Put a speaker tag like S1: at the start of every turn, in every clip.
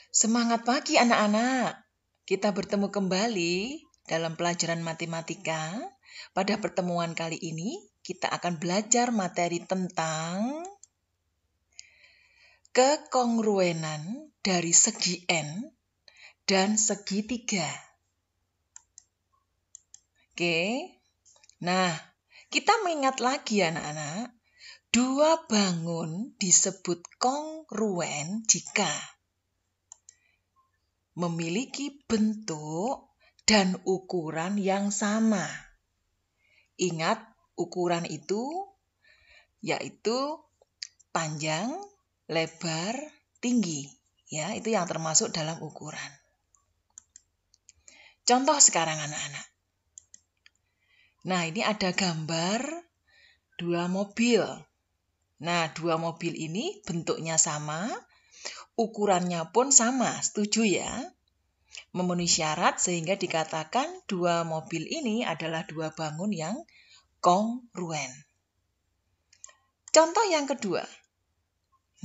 S1: Semangat pagi anak-anak. Kita bertemu kembali dalam pelajaran matematika. Pada pertemuan kali ini kita akan belajar materi tentang kekongruenan dari segi N dan segitiga. Oke. Nah, kita mengingat lagi anak-anak, dua bangun disebut kongruen jika memiliki bentuk dan ukuran yang sama. Ingat, ukuran itu yaitu panjang, lebar, tinggi. Ya, itu yang termasuk dalam ukuran. Contoh sekarang anak-anak. Nah, ini ada gambar dua mobil. Nah, dua mobil ini bentuknya sama, ukurannya pun sama. Setuju ya? Memenuhi syarat sehingga dikatakan dua mobil ini adalah dua bangun yang kongruen. Contoh yang kedua.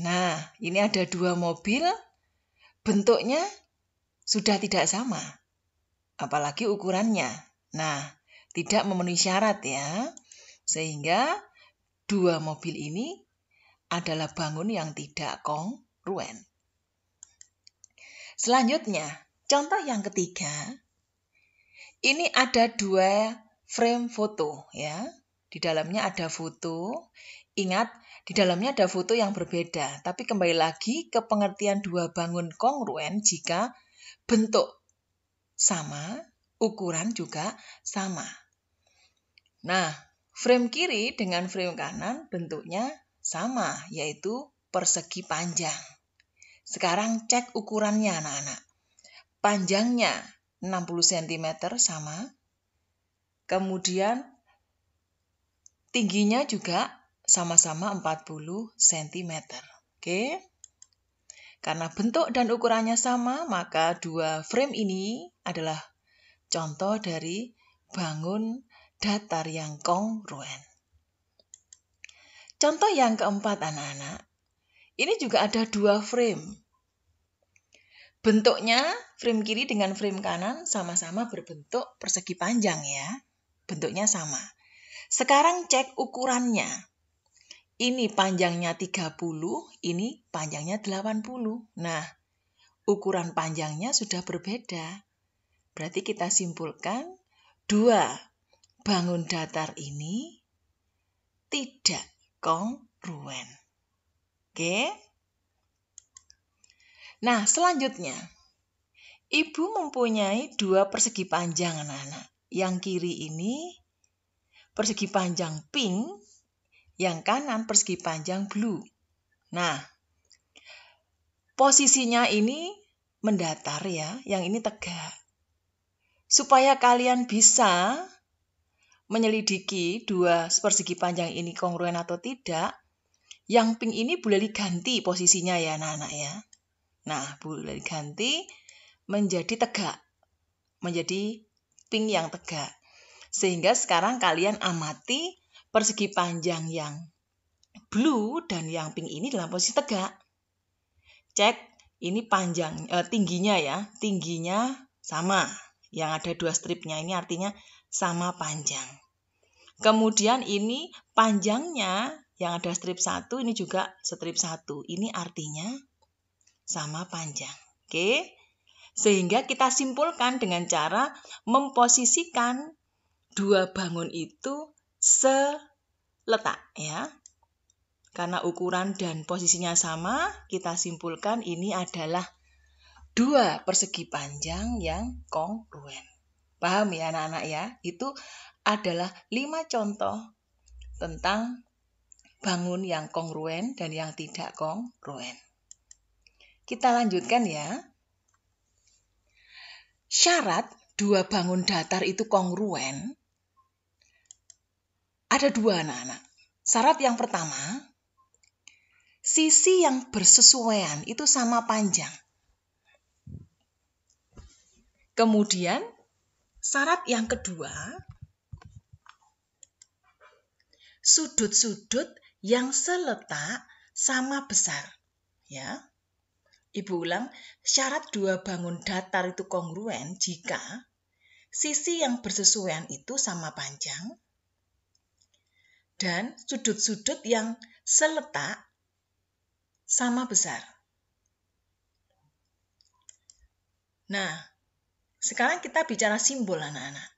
S1: Nah, ini ada dua mobil, bentuknya sudah tidak sama, apalagi ukurannya. Nah, tidak memenuhi syarat ya, sehingga dua mobil ini adalah bangun yang tidak kongruen. Selanjutnya, contoh yang ketiga, ini ada dua frame foto ya. Di dalamnya ada foto. Ingat, di dalamnya ada foto yang berbeda. Tapi kembali lagi ke pengertian dua bangun kongruen jika bentuk sama, ukuran juga sama. Nah, frame kiri dengan frame kanan bentuknya sama, yaitu persegi panjang. Sekarang cek ukurannya anak-anak. Panjangnya 60 cm sama. Kemudian tingginya juga sama-sama 40 cm. Oke. Karena bentuk dan ukurannya sama, maka dua frame ini adalah contoh dari bangun datar yang kongruen. Contoh yang keempat anak-anak. Ini juga ada dua frame. Bentuknya frame kiri dengan frame kanan sama-sama berbentuk persegi panjang ya. Bentuknya sama. Sekarang cek ukurannya. Ini panjangnya 30, ini panjangnya 80. Nah, ukuran panjangnya sudah berbeda. Berarti kita simpulkan dua bangun datar ini tidak kongruen. Oke? Nah, selanjutnya. Ibu mempunyai dua persegi panjang anak-anak. Yang kiri ini persegi panjang pink, yang kanan persegi panjang blue. Nah, posisinya ini mendatar ya, yang ini tegak. Supaya kalian bisa menyelidiki dua persegi panjang ini kongruen atau tidak, yang pink ini boleh diganti posisinya ya anak-anak ya. Nah, boleh diganti menjadi tegak, menjadi pink yang tegak. Sehingga sekarang kalian amati persegi panjang yang blue dan yang pink ini dalam posisi tegak. Cek ini tingginya ya, tingginya sama. Yang ada dua stripnya ini artinya sama panjang. Kemudian ini panjangnya yang ada strip 1 ini juga strip 1. Ini artinya sama panjang. Oke? Sehingga kita simpulkan dengan cara memposisikan dua bangun itu seletak ya. Karena ukuran dan posisinya sama, kita simpulkan ini adalah dua persegi panjang yang kongruen. Paham ya anak-anak ya? Itu adalah 5 contoh tentang bangun yang kongruen dan yang tidak kongruen. Kita lanjutkan ya. Syarat dua bangun datar itu kongruen ada dua anak-anak. Syarat yang pertama, sisi yang bersesuaian itu sama panjang. Kemudian syarat yang kedua, sudut-sudut yang seletak sama besar. Ya. Ibu ulang, syarat dua bangun datar itu kongruen jika sisi yang bersesuaian itu sama panjang dan sudut-sudut yang seletak sama besar. Nah, sekarang kita bicara simbol anak-anak.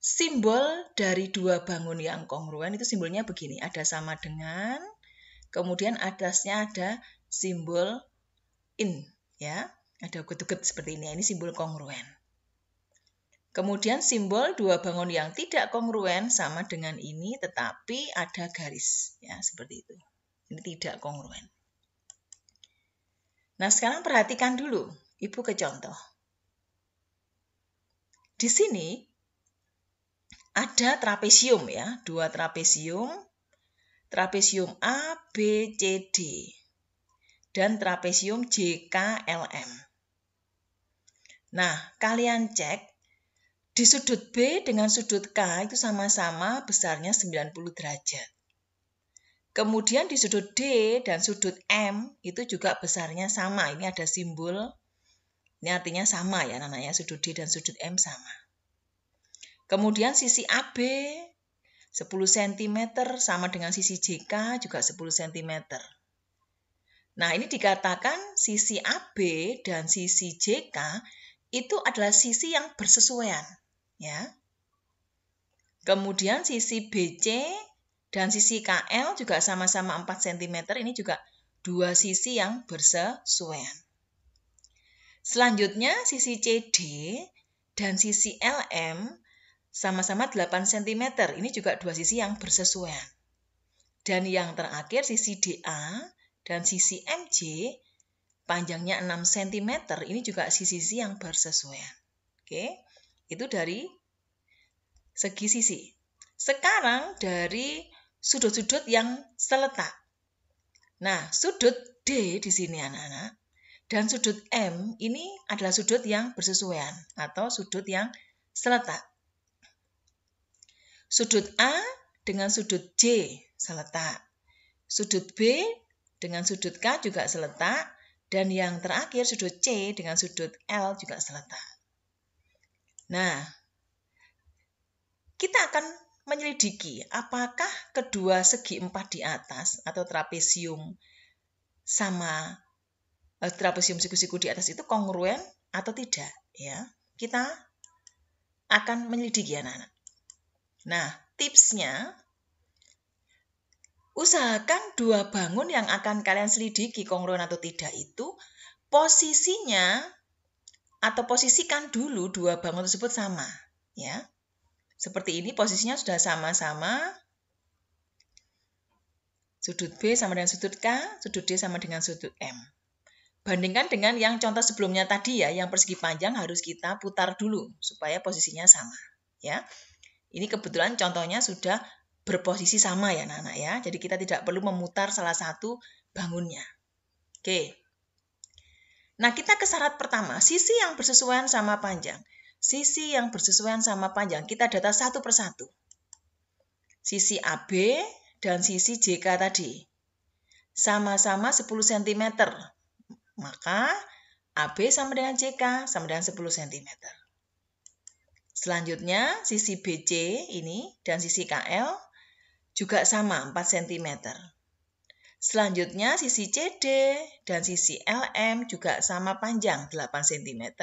S1: Simbol dari dua bangun yang kongruen itu simbolnya begini, ada sama dengan, kemudian atasnya ada simbol in, ya, ada uget-uget seperti ini simbol kongruen. Kemudian simbol dua bangun yang tidak kongruen sama dengan ini, tetapi ada garis, ya, seperti itu. Ini tidak kongruen. Nah, sekarang perhatikan dulu, Ibu ke contoh. Di sini ada trapesium, ya, dua trapesium A, B, C, D, dan trapesium J, K, L, M. Nah, kalian cek, di sudut B dengan sudut K itu sama-sama besarnya 90 derajat. Kemudian di sudut D dan sudut M itu juga besarnya sama. Ini ada simbol, ini artinya sama ya, namanya sudut D dan sudut M sama. Kemudian sisi AB 10 cm sama dengan sisi JK juga 10 cm. Nah, ini dikatakan sisi AB dan sisi JK itu adalah sisi yang bersesuaian, ya. Kemudian sisi BC dan sisi KL juga sama-sama 4 cm, ini juga dua sisi yang bersesuaian. Selanjutnya sisi CD dan sisi LM sama-sama 8 cm, ini juga dua sisi yang bersesuaian. Dan yang terakhir sisi DA dan sisi MJ panjangnya 6 cm, ini juga sisi-sisi yang bersesuaian. Oke, itu dari segi sisi. Sekarang dari sudut-sudut yang seletak. Nah, sudut D di sini anak-anak dan sudut M ini adalah sudut yang bersesuaian atau sudut yang seletak. Sudut A dengan sudut J seletak. Sudut B dengan sudut K juga seletak. Dan yang terakhir sudut C dengan sudut L juga seletak. Nah, kita akan menyelidiki apakah kedua segi empat di atas atau trapesium sama trapesium siku-siku di atas itu kongruen atau tidak, ya. Kita akan menyelidiki anak-anak. Nah, tipsnya usahakan dua bangun yang akan kalian selidiki kongruen atau tidak itu posisinya atau posisikan dulu dua bangun tersebut sama, ya. Seperti ini posisinya sudah sama-sama. Sudut B sama dengan sudut K, sudut D sama dengan sudut M. Bandingkan dengan yang contoh sebelumnya tadi ya, yang persegi panjang harus kita putar dulu supaya posisinya sama, ya. Ini kebetulan contohnya sudah berposisi sama ya anak-anak ya. Jadi kita tidak perlu memutar salah satu bangunnya. Oke. Nah, kita ke syarat pertama, sisi yang bersesuaian sama panjang. Sisi yang bersesuaian sama panjang, kita data satu persatu. Sisi AB dan sisi JK tadi sama-sama 10 cm. Maka AB sama dengan JK sama dengan 10 cm. Selanjutnya, sisi BC ini dan sisi KL juga sama 4 cm. Selanjutnya sisi CD dan sisi LM juga sama panjang 8 cm.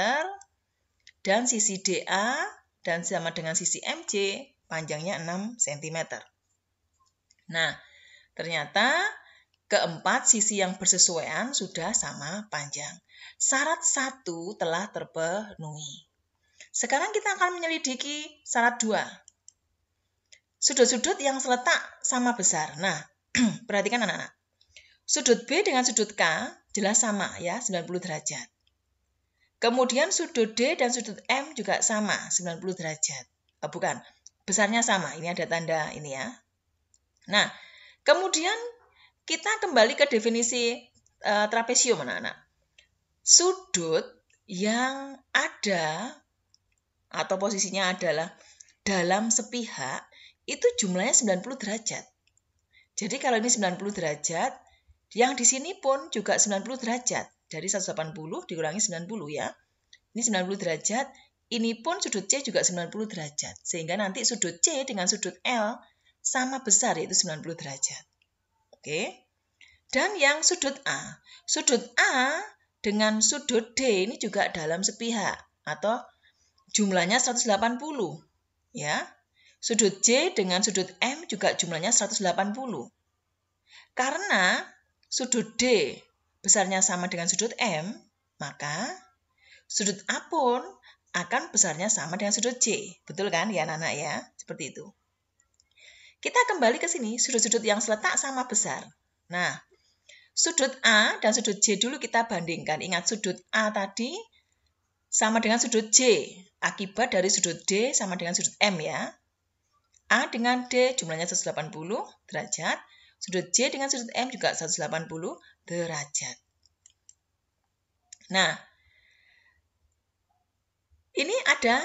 S1: Dan sisi DA dan sama dengan sisi MC panjangnya 6 cm. Nah, ternyata keempat sisi yang bersesuaian sudah sama panjang. Syarat 1 telah terpenuhi. Sekarang kita akan menyelidiki syarat 2. Sudut-sudut yang seletak sama besar. Nah, perhatikan anak-anak. Sudut B dengan sudut K jelas sama ya, 90 derajat. Kemudian sudut D dan sudut M juga sama, 90 derajat. Bukan, besarnya sama. Ini ada tanda ini ya. Nah, kemudian kita kembali ke definisi trapesium anak-anak. Sudut yang ada atau posisinya adalah dalam sepihak itu jumlahnya 90 derajat. Jadi kalau ini 90 derajat, yang di sini pun juga 90 derajat. Dari 180 dikurangi 90 ya. Ini 90 derajat. Ini pun sudut C juga 90 derajat. Sehingga nanti sudut C dengan sudut L sama besar, yaitu 90 derajat. Oke. Dan yang sudut A. Sudut A dengan sudut D ini juga dalam sepihak atau jumlahnya 180. Ya. Sudut C dengan sudut M juga jumlahnya 180. Karena sudut D besarnya sama dengan sudut M, maka sudut A pun akan besarnya sama dengan sudut C. Betul kan ya anak-anak ya? Seperti itu. Kita kembali ke sini, sudut-sudut yang seletak sama besar. Nah, sudut A dan sudut C dulu kita bandingkan. Ingat sudut A tadi sama dengan sudut C. Akibat dari sudut D sama dengan sudut M ya. A dengan D jumlahnya 180 derajat. Sudut C dengan sudut M juga 180 derajat. Nah, ini ada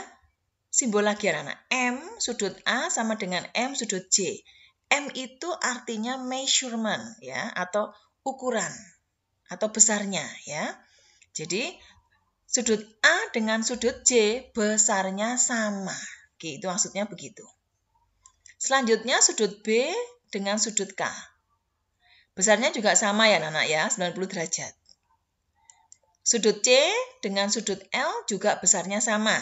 S1: simbol lagi anak-anak. M sudut A sama dengan M sudut C. M itu artinya measurement ya, atau ukuran atau besarnya ya. Jadi sudut A dengan sudut C besarnya sama. Oke, itu maksudnya begitu. Selanjutnya sudut B dengan sudut K. Besarnya juga sama ya anak-anak ya, 90 derajat. Sudut C dengan sudut L juga besarnya sama.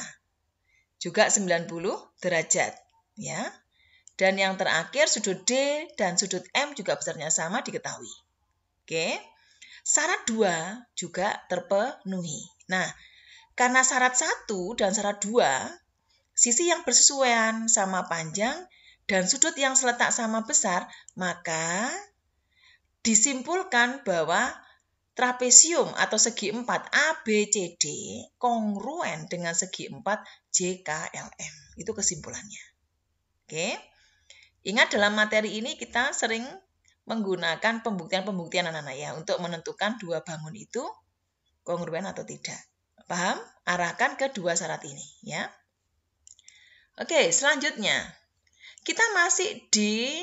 S1: Juga 90 derajat ya. Dan yang terakhir sudut D dan sudut M juga besarnya sama diketahui. Oke. Syarat 2 juga terpenuhi. Nah, karena syarat 1 dan syarat 2, sisi yang bersesuaian sama panjang dan sudut yang seletak sama besar, maka disimpulkan bahwa trapesium atau segi 4 ABCD kongruen dengan segi 4 JKLM. Itu kesimpulannya. Oke. Ingat dalam materi ini kita sering menggunakan pembuktian-pembuktian anak-anak ya untuk menentukan dua bangun itu kongruen atau tidak. Paham? Arahkan ke dua syarat ini ya. Oke, selanjutnya kita masih di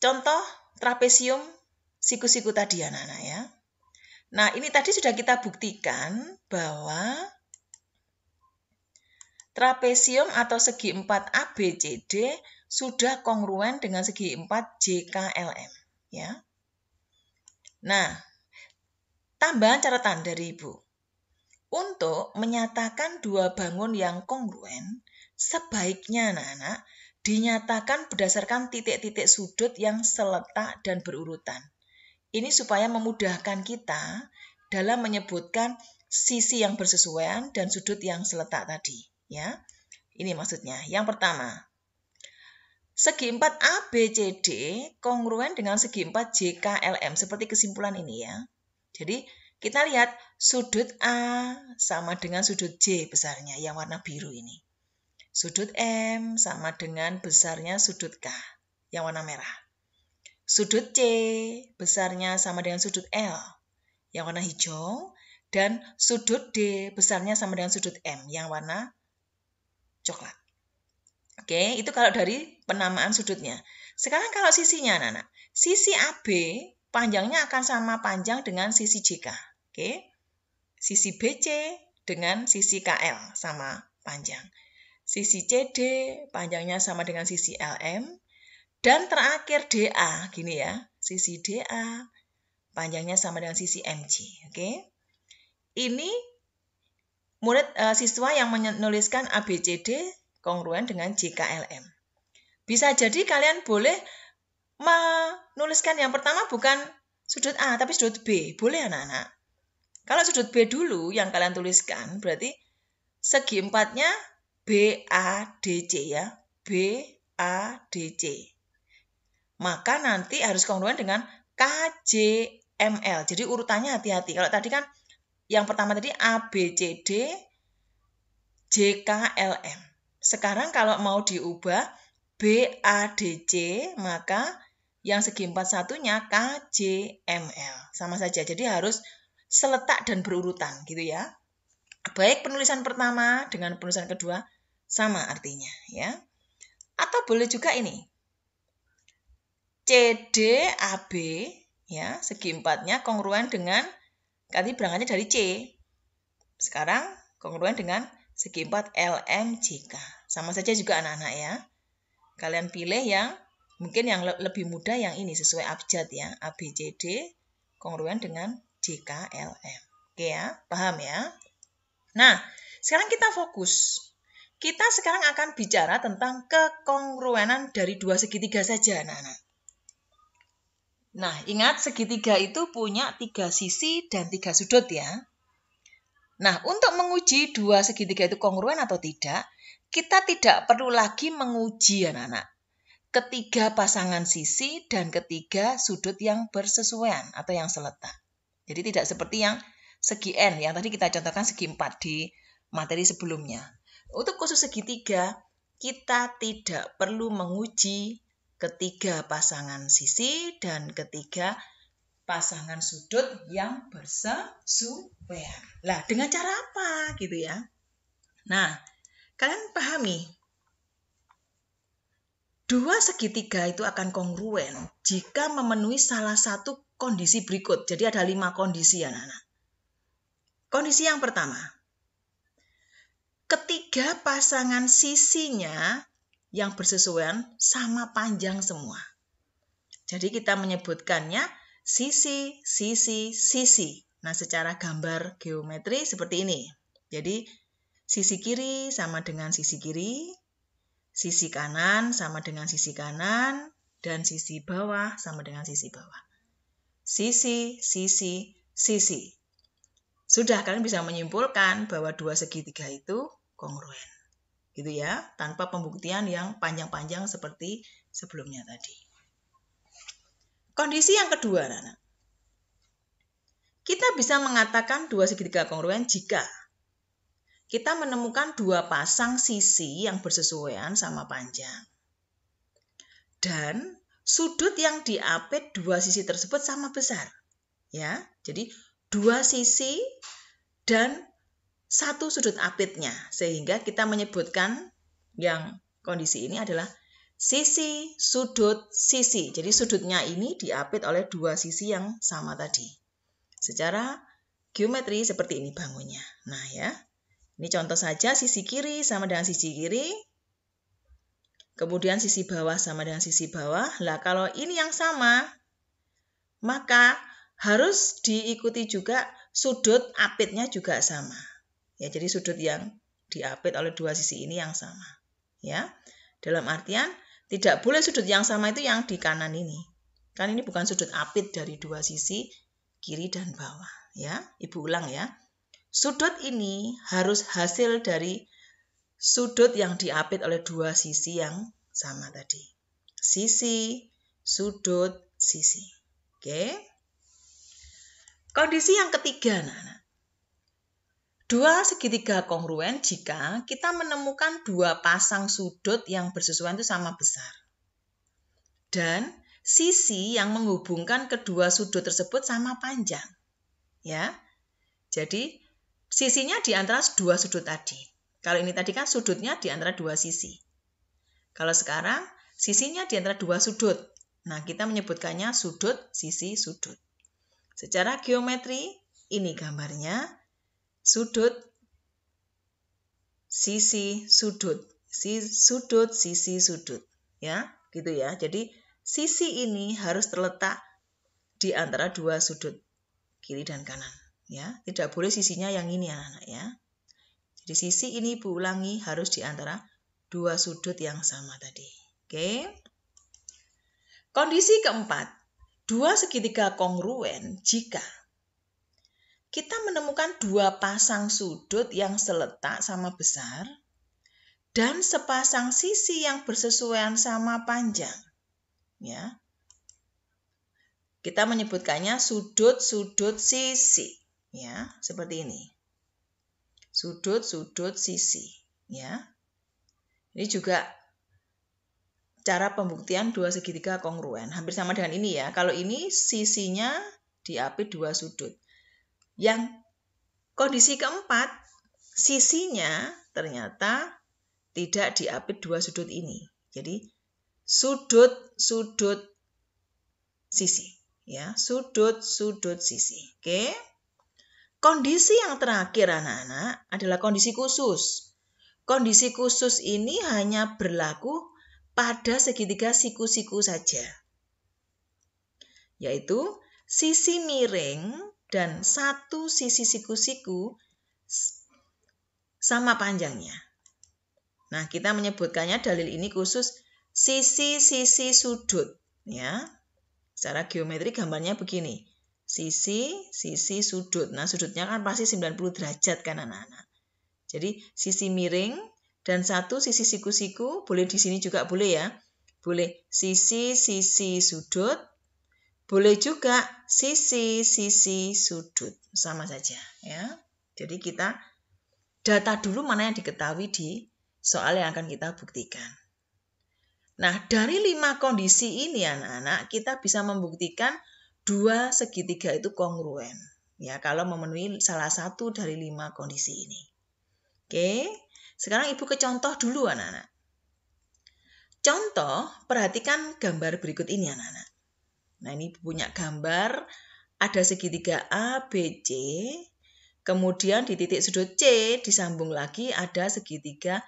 S1: contoh trapesium siku-siku tadi anak-anak ya. Nah, ini tadi sudah kita buktikan bahwa trapesium atau segi 4 ABCD sudah kongruen dengan segi 4 JKLM ya. Nah, tambahan catatan dari Ibu. Untuk menyatakan dua bangun yang kongruen, sebaiknya anak-anak dinyatakan berdasarkan titik-titik sudut yang seletak dan berurutan. Ini supaya memudahkan kita dalam menyebutkan sisi yang bersesuaian dan sudut yang seletak tadi. Ya, ini maksudnya. Yang pertama, segi 4 ABCD kongruen dengan segi 4 JKLM seperti kesimpulan ini ya. Jadi kita lihat sudut A sama dengan sudut J besarnya yang warna biru ini. Sudut M sama dengan besarnya sudut K yang warna merah. Sudut C besarnya sama dengan sudut L yang warna hijau. Dan sudut D besarnya sama dengan sudut M yang warna coklat. Oke, itu kalau dari penamaan sudutnya. Sekarang kalau sisinya anak-anak. Sisi AB panjangnya akan sama panjang dengan sisi JK. Oke. Sisi BC dengan sisi KL sama panjang. Sisi CD panjangnya sama dengan sisi LM. Dan terakhir DA, gini ya. Sisi DA panjangnya sama dengan sisi MG. Oke. Ini siswa yang menuliskan ABCD kongruen dengan JKLM. Bisa jadi kalian boleh menuliskan yang pertama bukan sudut A, tapi sudut B. Boleh anak-anak. Kalau sudut B dulu yang kalian tuliskan, berarti segi 4-nya BADC ya. BADC. Maka nanti harus kongruen dengan KJML. Jadi urutannya hati-hati. Kalau tadi kan yang pertama tadi ABCD JKLM. Sekarang kalau mau diubah BADC, maka yang segi 4-1-nya KJML. Sama saja. Jadi harus seletak dan berurutan gitu ya. Baik penulisan pertama dengan penulisan kedua sama artinya ya. Atau boleh juga ini. CDAB Ya, segi 4-nya kongruen dengan, tadi berangkatnya dari C. Sekarang kongruen dengan segi 4 LMJK. Sama saja juga anak-anak ya. Kalian pilih yang mungkin yang lebih mudah yang ini sesuai abjad ya. ABCD kongruen dengan JKLM. Oke ya, paham ya? Nah, sekarang kita fokus. Kita sekarang akan bicara tentang kekongruenan dari dua segitiga saja, anak-anak. Nah, ingat segitiga itu punya 3 sisi dan 3 sudut ya. Nah, untuk menguji dua segitiga itu kongruen atau tidak, kita tidak perlu lagi menguji anak-anak ketiga pasangan sisi dan ketiga sudut yang bersesuaian atau yang seletak. Jadi tidak seperti yang segi N yang tadi kita contohkan segi 4 di materi sebelumnya. Untuk khusus segitiga, kita tidak perlu menguji ketiga pasangan sisi dan ketiga pasangan sudut yang bersesuaian. Lah, dengan cara apa gitu ya? Nah, kalian pahami, dua segitiga itu akan kongruen jika memenuhi salah satu kondisi berikut. Jadi ada 5 kondisi anak-anak. Kondisi yang pertama, ketiga pasangan sisinya yang bersesuaian sama panjang semua. Jadi kita menyebutkannya sisi, sisi, sisi. Nah, secara gambar geometri seperti ini. Jadi, sisi kiri sama dengan sisi kiri, sisi kanan sama dengan sisi kanan, dan sisi bawah sama dengan sisi bawah. Sisi, sisi, sisi. Sudah kalian bisa menyimpulkan bahwa dua segitiga itu kongruen. Gitu ya, tanpa pembuktian yang panjang-panjang seperti sebelumnya tadi. Kondisi yang kedua, anak-anak. Kita bisa mengatakan dua segitiga kongruen jika kita menemukan dua pasang sisi yang bersesuaian sama panjang. Dan sudut yang diapit dua sisi tersebut sama besar. Ya, jadi dua sisi dan satu sudut apitnya. Sehingga kita menyebutkan yang kondisi ini adalah sisi, sudut, sisi. Jadi sudutnya ini diapit oleh dua sisi yang sama tadi. Secara geometri seperti ini bangunnya. Nah ya, ini contoh saja sisi kiri sama dengan sisi kiri. Kemudian sisi bawah sama dengan sisi bawah. Lah kalau ini yang sama, maka harus diikuti juga sudut apitnya juga sama. Ya, jadi sudut yang diapit oleh dua sisi ini yang sama. Ya, dalam artian tidak boleh sudut yang sama itu yang di kanan ini. Kan ini bukan sudut apit dari dua sisi kiri dan bawah. Ya, Ibu ulang ya. Sudut ini harus hasil dari sudut yang diapit oleh dua sisi yang sama tadi. Sisi, sudut, sisi. Oke. Kondisi yang ketiga, anak-anak. Dua segitiga kongruen jika kita menemukan dua pasang sudut yang bersesuaian itu sama besar. Dan sisi yang menghubungkan kedua sudut tersebut sama panjang. Ya. Jadi sisinya di antara dua sudut tadi. Kalau ini tadi kan sudutnya di antara dua sisi. Kalau sekarang sisinya di antara dua sudut. Nah, kita menyebutkannya sudut, sisi, sudut. Secara geometri ini gambarnya. Sudut, sisi, sudut. Sudut, sisi, sudut. Ya, gitu ya. Jadi, sisi ini harus terletak di antara dua sudut, kiri dan kanan. Ya, tidak boleh sisinya yang ini, anak-anak ya. Jadi, sisi ini Ibu ulangi harus di antara dua sudut yang sama tadi. Oke. Kondisi keempat, dua segitiga kongruen jika kita menemukan dua pasang sudut yang seletak sama besar dan sepasang sisi yang bersesuaian sama panjang. Ya. Kita menyebutkannya sudut, sudut, sisi. Ya, seperti ini. Sudut, sudut, sisi. Ya. Ini juga cara pembuktian dua segitiga kongruen. Hampir sama dengan ini ya. Kalau ini sisinya diapit dua sudut. Yang kondisi keempat, sisinya ternyata tidak diapit dua sudut ini. Jadi sudut, sudut, sisi. ya, sudut-sudut sisi. Oke. Kondisi yang terakhir anak-anak adalah kondisi khusus. Kondisi khusus ini hanya berlaku pada segitiga siku-siku saja. Yaitu sisi miring dan satu sisi siku-siku sama panjangnya. Nah, kita menyebutkannya dalil ini khusus sisi-sisi sudut, ya. Secara geometri gambarnya begini. Sisi sudut. Nah, sudutnya kan pasti 90 derajat kan anak-anak. Jadi, sisi miring dan satu sisi siku-siku, boleh di sini juga boleh ya. Boleh sisi sudut, boleh juga sisi sudut. Sama saja ya. Jadi kita data dulu mana yang diketahui di soal yang akan kita buktikan. Nah, dari 5 kondisi ini anak-anak, kita bisa membuktikan 2 segitiga itu kongruen. Ya, kalau memenuhi salah satu dari 5 kondisi ini. Oke, sekarang Ibu ke contoh dulu anak-anak. Contoh, perhatikan gambar berikut ini anak-anak. Nah, ini Ibu punya gambar, ada segitiga ABC, kemudian di titik sudut C disambung lagi ada segitiga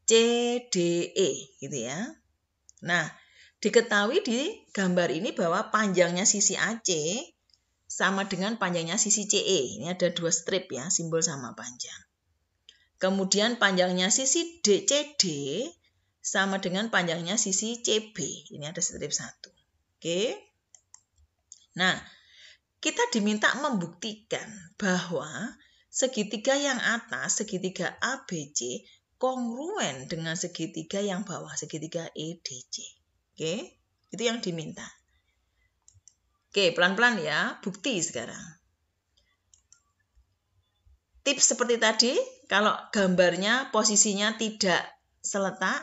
S1: CDE, gitu ya. Nah, diketahui di gambar ini bahwa panjangnya sisi AC sama dengan panjangnya sisi CE. Ini ada 2 strip ya, simbol sama panjang. Kemudian panjangnya sisi CD sama dengan panjangnya sisi CB. Ini ada strip 1. Oke. Nah, kita diminta membuktikan bahwa segitiga yang atas, segitiga ABC, kongruen dengan segitiga yang bawah, segitiga EDC. Oke, itu yang diminta. Oke, pelan-pelan ya, bukti sekarang. Tips seperti tadi, kalau gambarnya posisinya tidak seletak,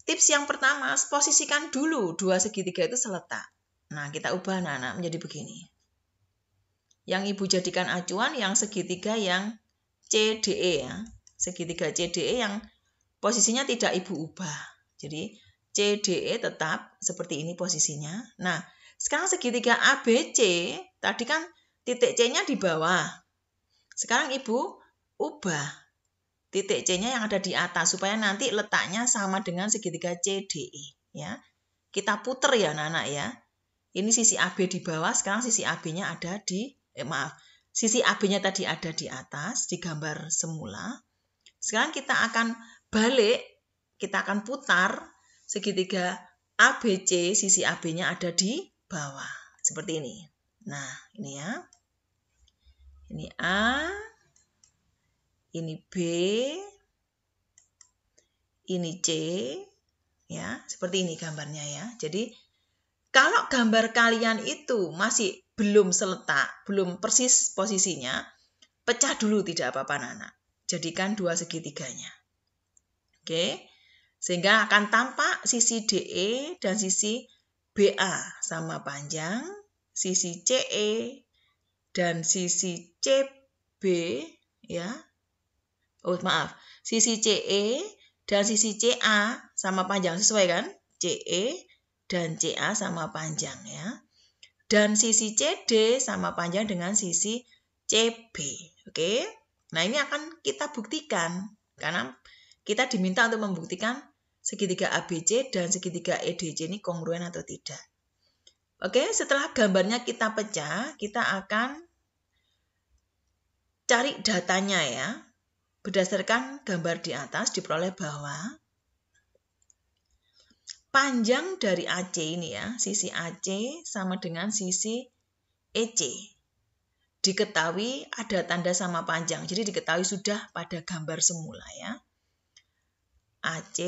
S1: tips yang pertama, posisikan dulu 2 segitiga itu seletak. Nah, kita ubah anak-anak menjadi begini. Yang Ibu jadikan acuan yang segitiga yang CDE ya. Segitiga CDE yang posisinya tidak Ibu ubah. Jadi CDE tetap seperti ini posisinya. Nah, sekarang segitiga ABC, tadi kan titik C-nya di bawah. Sekarang Ibu ubah titik C-nya yang ada di atas supaya nanti letaknya sama dengan segitiga CDE ya. Kita puter ya anak-anak ya. Ini sisi AB di bawah, sekarang sisi AB-nya ada di sisi AB-nya tadi ada di atas di gambar semula. Sekarang kita akan balik, kita akan putar segitiga ABC, sisi AB-nya ada di bawah. Seperti ini. Nah, ini ya. Ini A, ini B, ini C, ya, seperti ini gambarnya ya. Jadi, kalau gambar kalian itu masih belum seletak, belum persis posisinya, pecah dulu tidak apa-apa anak-anak. Jadikan 2 segitiganya. Oke, sehingga akan tampak sisi DE dan sisi BA sama panjang, sisi CE dan sisi CB ya. Oh, maaf. Sisi CE dan sisi CA sama panjang, sesuai kan? CE dan CA sama panjang ya. Dan sisi CD sama panjang dengan sisi CB. Oke. Nah, ini akan kita buktikan karena kita diminta untuk membuktikan segitiga ABC dan segitiga EDC ini kongruen atau tidak. Oke, setelah gambarnya kita pecah, kita akan cari datanya ya. Berdasarkan gambar di atas diperoleh bahwa panjang dari AC ini ya, sisi AC sama dengan sisi EC. Diketahui ada tanda sama panjang, jadi diketahui sudah pada gambar semula ya. AC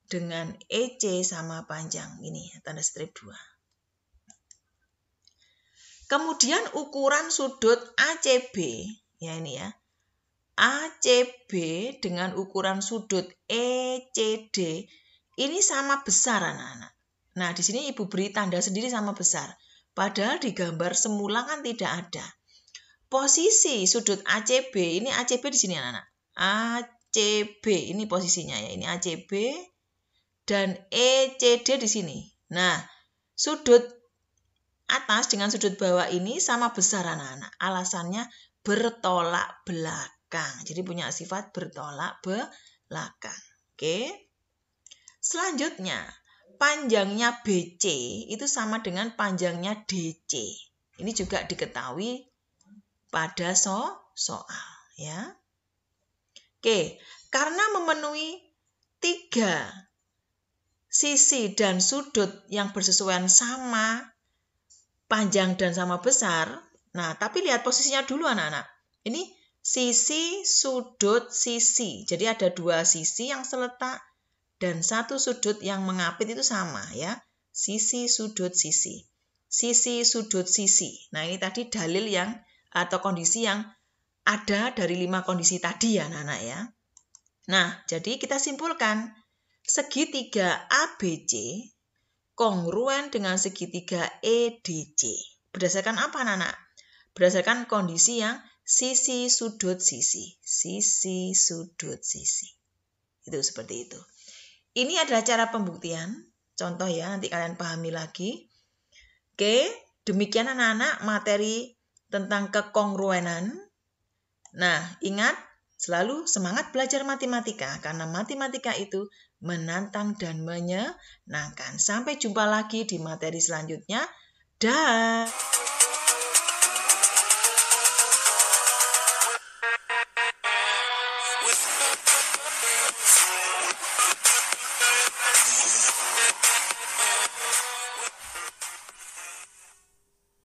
S1: dengan EC sama panjang, ini tanda strip 2. Kemudian ukuran sudut ACB, ya ini ya. ACB dengan ukuran sudut ECD ini sama besar anak-anak. Nah, di sini Ibu beri tanda sendiri sama besar. Padahal di gambar semula kan tidak ada. Posisi sudut ACB, ini ACB di sini anak-anak. ACB ini posisinya ya, ini ACB dan ECD di sini. Nah, sudut
S2: atas dengan sudut bawah ini sama besar anak-anak. Alasannya bertolak belakang. Jadi punya sifat bertolak belakang. Oke. Selanjutnya, panjangnya BC itu sama dengan panjangnya DC. Ini juga diketahui pada soal ya. Oke, karena memenuhi 3 sisi dan sudut yang bersesuaian sama panjang dan sama besar. Nah, tapi lihat posisinya dulu anak-anak. Ini sisi, sudut, sisi. Jadi ada 2 sisi yang seletak dan 1 sudut yang mengapit itu sama ya. Sisi, sudut, sisi. Sisi, sudut, sisi. Nah, ini tadi dalil yang atau kondisi yang ada dari 5 kondisi tadi ya anak-anak ya. Nah, jadi kita simpulkan segitiga ABC kongruen dengan segitiga EDC. Berdasarkan apa anak-anak? Berdasarkan kondisi yang sisi, sudut, sisi. Sisi, sudut, sisi. Itu seperti itu. Ini adalah cara pembuktian. Contoh ya, nanti kalian pahami lagi. Oke, demikian anak-anak materi tentang kekongruenan. Nah, ingat selalu semangat belajar matematika karena matematika itu menantang dan menyenangkan. Sampai jumpa lagi di materi selanjutnya. Dah.